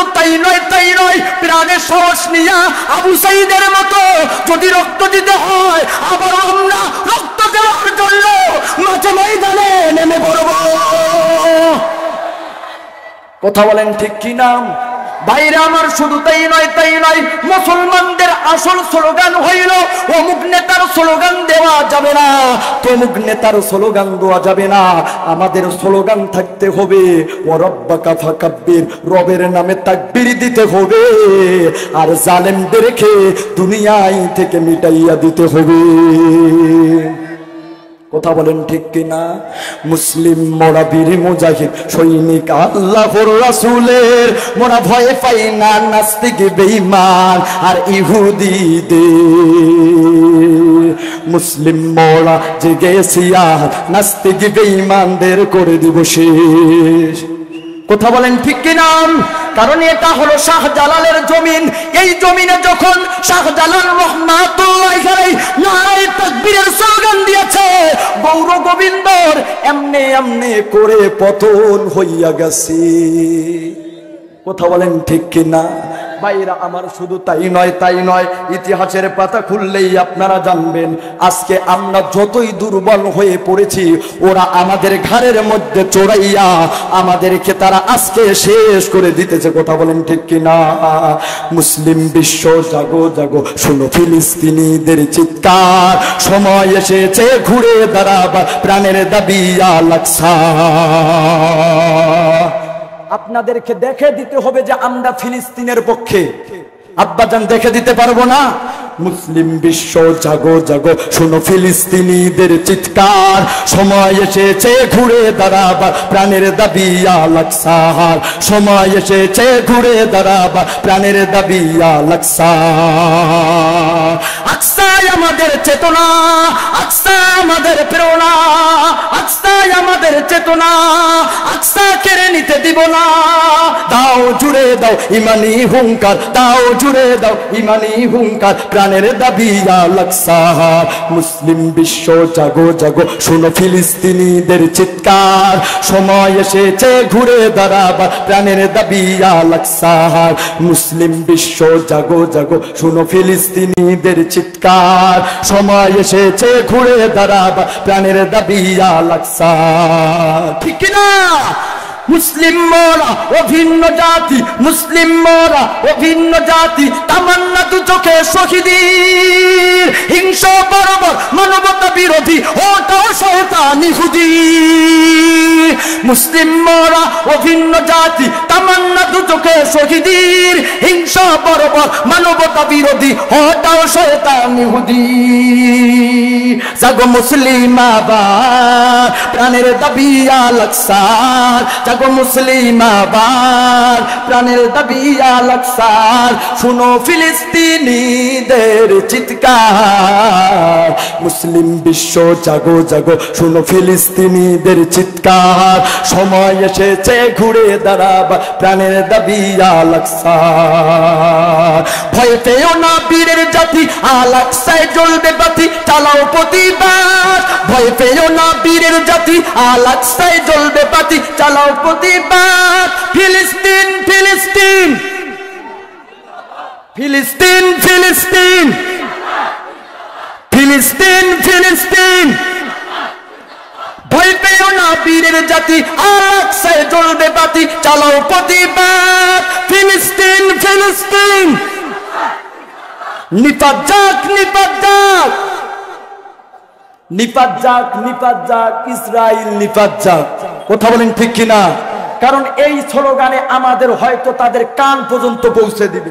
শুধু তাই নয়, প্রাণের সাহস নিয়ে আবু সাঈদের মতো যদি রক্ত দিতে হয়, আবার আমরা রক্ত দেওয়ার জন্য মাঠে ময়দানে নেমে পড়ব। কথা বলেন ঠিক কি না ভাইরা আমার? শুধু তাই নয়, মুসলমানদের আসল স্লোগান হইল অমুক নেতার স্লোগান দেওয়া যাবে না, তমুক নেতার স্লোগান দেওয়া যাবে না। আমাদের স্লোগান থাকতে হবে ওয়া রাব্বাকা ফাকাব্বির, রবের নামে তাকবীর দিতে হবে, আর জালেমদেরকে দুনিয়ায় থেকে মিটাইয়া দিতে হবে। কথা বলেন ঠিক কিনা? মুসলিম মোরা বীর মুজাহিদ সৈনিক আল্লাহর রাসূলের, মোরা ভয় পাই না নাস্তিক বেঈমান আর ইহুদিদের। মুসলিম মোরা জেগেছি আর নাস্তিক বেঈমানদের করে দিব শেষ। কথা বলেন ঠিক কিনা? কারণ এটা হলো শাহজালালের জমিন। এই জমিনে যখন শাহজালাল রহমাতুল্লাহি আলাইহি নারায়ে তাকবীরের স্লোগান দিয়েছে, গৌর গোবিন্দর এমনে করে পতন হইয়া গেছে। কথা বলেন ঠিক কিনা ভাইরা আমার? শুধু তাই নয়, ইতিহাসের পাতা খুললেই আপনারা জানবেন আজকে আমরা যতই দুর্বল হয়ে পড়েছি, ওরা আমাদের ঘাড়ের মধ্যে চড়াইয়া আমাদেরকে তারা আজকে শেষ করে দিতেছে। কথা বলেন ঠিক কিনা? মুসলিম বিশ্ব জাগো জাগো, শোনো ফিলিস্তিনিদের চিৎকার, সময় এসেছে ঘুরে দাঁড়াবার প্রাণের দাবি আল আকসা। আপনাদেরকে দেখে দিতে হবে যে আমরা ফিলিস্তিনের পক্ষে। আব্বাজান দেখে দিতে পারবো না? মুসলিম বিশ্ব জাগো জাগো, শোনো ফিলিস্তিনিদের চিৎকার, সময় এসেছে ঘুরে দাঁড়াবার প্রাণের দাবি আল আকসা। সময় এসেছে ঘুরে দাঁড়াবার প্রাণের দাবি আল আকসা। আকসাই আমাদের চেতনা, আকসা আমাদের প্রেরণা, আকসাই আমাদের চেতনা, আকসা কেড়ে নিতে দিব না। দাও জুড়ে দাও ইমানি হুঙ্কার, দাও জুড়ে দাও ইমানি হুঙ্কার, প্রাণের দাবি আল আকসা। মুসলিম বিশ্ব জাগো জাগো, শোনো ফিলিস্তিনিদের চিৎকার, সময় এসেছে ঘুরে দাঁড়াবার প্রাণের দাবি আল আকসা। মুসলিম বিশ্ব জাগো জাগো, শোনো ফিলিস্তিনিদের চিৎকার, সময় এসেছে ঘুরে দাঁড়াবার প্রাণের দাবি আল আকসা। ঠিক কিনা? মুসলিম মোরা অভিন্ন জাতি, মুসলিম মোরা অভিন্ন জাতি, তামান্না দু চোখে শহীদের, হিংস বর্বর মানবতা বিরোধী ওটাও শয়তান ইহুদি। মুসলিম মোরা অভিন্ন জাতি, তামান্না দু চোখে শহীদের, হিংস বর্বর মানবতা বিরোধী ওটাও শয়তান ইহুদি। জাগো মুসলিম আবার প্রাণের দাবি আল আকসা, জাগো মুসলিম আবার প্রাণের দাবি আল আকসা। শুনো ফিলিস্তিনিদের চিৎকার, মুসলিম বিশ্ব জাগো জাগো, শুনো ফিলিস্তিনিদের চিৎকার, সময় এসেছে ঘুরে দাঁড়াবার প্রাণের দাবি আল আকসা। ভয় পেও না বীরের জাতি, আল আকসায় জ্বলবে বাতি, চালাও প্রতিবাদ। ভয় পেও না বীরের জাতি, আল আকসায় জ্বলবে বাতি, চালাও প্রতিবাদ। ফিলিস্তিন ফিলিস্তিন ফিলিস্তিন ফিলিস্তিন ফিলিস্তিন ফিলিস্তিন, ভয় পেও না বীরের জাতি, আল আকসায় জ্বলবে বাতি, চালাও প্রতিবাদ। ফিলিস্তিন ফিলিস্তিন, নিপাত যাক নিপাত যাক, নিপাত যাক নিপাত যাক, ইসরাইল নিপাত যাক। কথা বলেন ঠিক কিনা? কারণ এই স্লোগানে আমাদের হয়তো তাদের কান পর্যন্ত পৌঁছে দিবে।